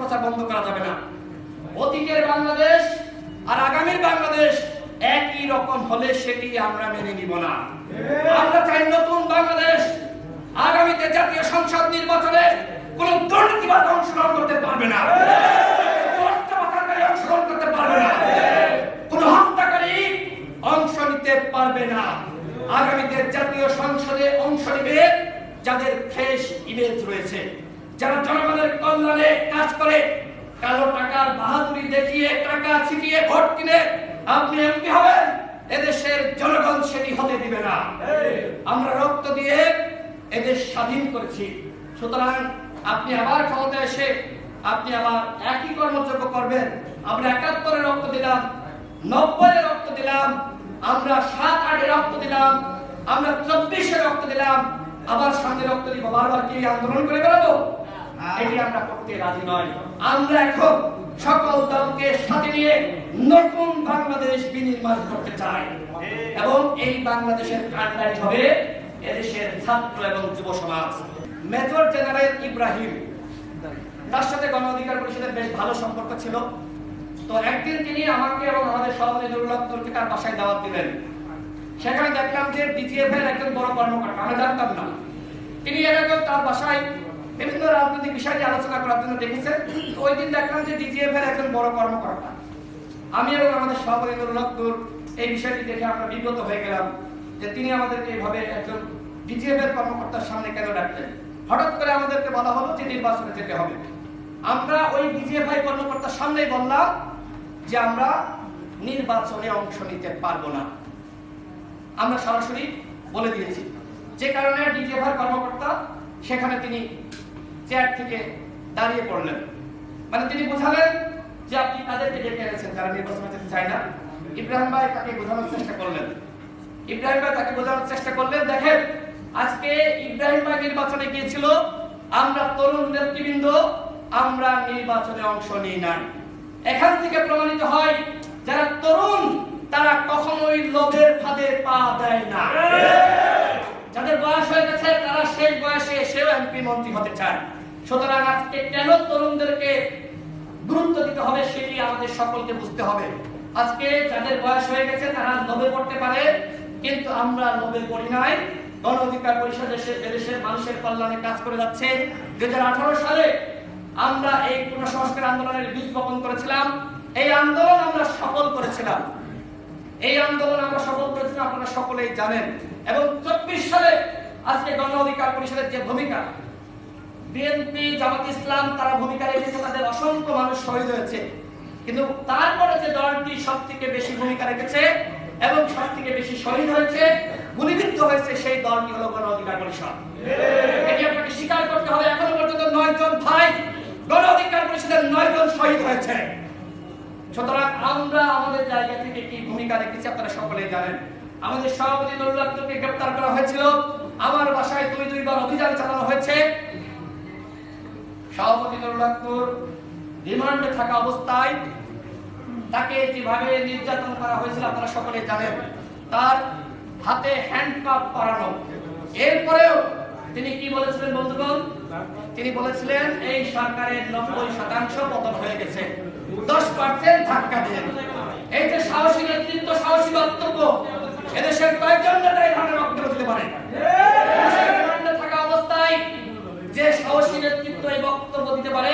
অপপ্রচার বন্ধ করা যাবে না। অতীতের বাংলাদেশ আর আগামীর বাংলাদেশ একই রকম হলে সেটি আমরা মেনে নিব না। আমরা চাই নতুন বাংলাদেশ। আগামীতে জাতীয় সংসদ নির্বাচনে কোন দুর্নীতিবাজ অংশগ্রহণ করতে পারবে না, অংশগ্রহণ করতে পারবে না, কোন হত্যাকারী অংশ নিতে পারবে না। আগামীতে জাতীয় সংসদে অংশ নেবে যাদের ফ্রেশ ইমেজ রয়েছে, যারা জনগণের কল্যাণে কাজ করে। কালো টাকার বাহাদুরি দেখিয়ে টাকা ছিটিয়ে ভোট কিনে আপনি এমপি হবেন, এদেশের জনগণ সেটি হতে দিবে না। আমরা রক্ত দিয়ে এদেশ স্বাধীন করেছি। সুতরাং আপনি আবার ক্ষমতায় এসে আপনি আবার একই কর্মযোগ্য করবেন। আমরা ৭১-এ রক্ত দিলাম, ৯০-এ রক্ত দিলাম, আমরা ৭-৮-এ রক্ত দিলাম, আমরা ২৪-এ রক্ত দিলাম, আবার সামনে রক্ত দিব। বারবার কি আন্দোলন করে বেড়াবো? এটি আমরা করতে রাজি নয়। আমরা এখন সকল দলকে সাথে নিয়ে নতুন বাংলাদেশ বিনির্মাণ করতে চাই এবং এই বাংলাদেশের কান্ডারি হবে এদেশের ছাত্র এবং যুব সমাজ। মেজর জেনারেল ইব্রাহিম, তার সাথে গণ অধিকার পরিষদের বেশ ভালো সম্পর্ক ছিল। তো একদিন তিনি আমাকে এবং আমাদের সভাপতি নুরুল হক নুরকে তার বাসায় দাওয়াত দিলেন। সেখানে দেখলাম যে ডিজিএফ এর একজন বড় কর্মকর্তা, আমরা জানতাম না। তিনি এর আগেও তার বাসায় বিভিন্ন রাজনৈতিক বিষয় নিয়ে আলোচনা করার জন্য দেখেছেন। তো ওই দিন দেখলাম যে ডিজিএফ এর একজন বড় কর্মকর্তা। আমি এবং আমাদের সভাপতি নুরুল হক নুর এই বিষয়টি দেখে আমরা বিব্রত হয়ে গেলাম যে তিনি আমাদেরকে এইভাবে একজন ডিজিএফ এর কর্মকর্তার সামনে কেন ডাকলেন। হঠাৎ করে আমাদেরকে বলা হলো যে নির্বাচনে যেতে হবে। আমরা ওই ডিজিএফআই কর্মকর্তার সামনেই বললাম যে আমরা নির্বাচনে অংশ নিতে পারবো না। আমরা সরাসরি বলে দিয়েছি, যে কারণে ডিজিএফআই কর্মকর্তা সেখানে তিনি চেয়ার থেকে দাঁড়িয়ে পড়লেন। মানে তিনি বোঝালেন যে আপনি তাদেরকে ডেকে এনেছেন যারা নির্বাচনে যেতে চায় না। ইব্রাহিম ভাই তাকে বোঝানোর চেষ্টা করলেন। দেখেন, আজকে ইব্রাহিম ভাই নির্বাচনে গিয়েছিল, আমরা তরুণ নেতৃবৃন্দ আমরা নির্বাচনে অংশ নিই না। এখান থেকে প্রমাণিত হয় যারা তরুণ তারা কখনোই লোভের ফাঁদে পা দেয় না। যাদের বয়স হয়ে গেছে তারা শেষ বয়সে এসেও এমপি মন্ত্রী হতে চায়। সুতরাং আজকে কেন তরুণদেরকে গুরুত্ব দিতে হবে সেটি আমাদের সকলকে বুঝতে হবে। আজকে যাদের বয়স হয়ে গেছে তারা লোভে পড়তে পারে, কিন্তু আমরা লোভে পড়ি নাই। গণ অধিকার পরিষদ দেশের মানুষের কল্যাণে কাজ করে যাচ্ছে। 2018 সালে আমরা এই পুনঃসংস্কার আন্দোলনের বীজ বপন করেছিলাম। এই আন্দোলন আমরা সফল করেছিলাম। আপনারা সকলেই জানেন। এবং 24 সালে আজকে গণ অধিকার পরিষদের যে ভূমিকা, বিএনপি, জামাত ইসলাম তারা ভূমিকা রেখেছে, তাদের অসংখ্য মানুষ শহীদ হয়েছে। কিন্তু তারপরে যে দলটি সবথেকে বেশি ভূমিকা রেখেছে এবং সবথেকে বেশি শহীদ হয়েছে, গুলিবিদ্ধ হয়েছে, সেই দলটি হলো গণ অধিকার পরিষদ। এটি আপনাকে স্বীকার করতে হবে। এখনো পর্যন্ত 9 জন ভাই গণ অধিকার পরিষদের 9 জন শহীদ হয়েছে। সুতরাং আমরা আমাদের জায়গা থেকে কি ভূমিকা রেখেছি আপনারা সকলেই জানেন। আমাদের সভাপতি নুরুল হক নুরকে গ্রেফতার করা হয়েছিল, আমার বাসায় 2 বার অভিযান চালানো হয়েছে। সভাপতি নুরুল হক নুর রিমান্ডে থাকা অবস্থায় তাকে যেভাবে নির্যাতন করা হয়েছিল আপনারা সকলেই জানেন। তার হাতে হ্যান্ডকাফ পরানো। এরপরেও তিনি কি বলেছিলেন বন্ধুগণ? তিনি বলেছিলেন এই সরকারের 90% পতন হয়ে গেছে, 10% ধাক্কা দেন। এই যে সাহসী নেতৃত্ব, সাহসী বক্তব্য, এদেশের কয়েকজন নেতা এই ধরনের বক্তব্য দিতে পারে? থাকা অবস্থায় যে সাহসী নেতৃত্ব এই বক্তব্য দিতে পারে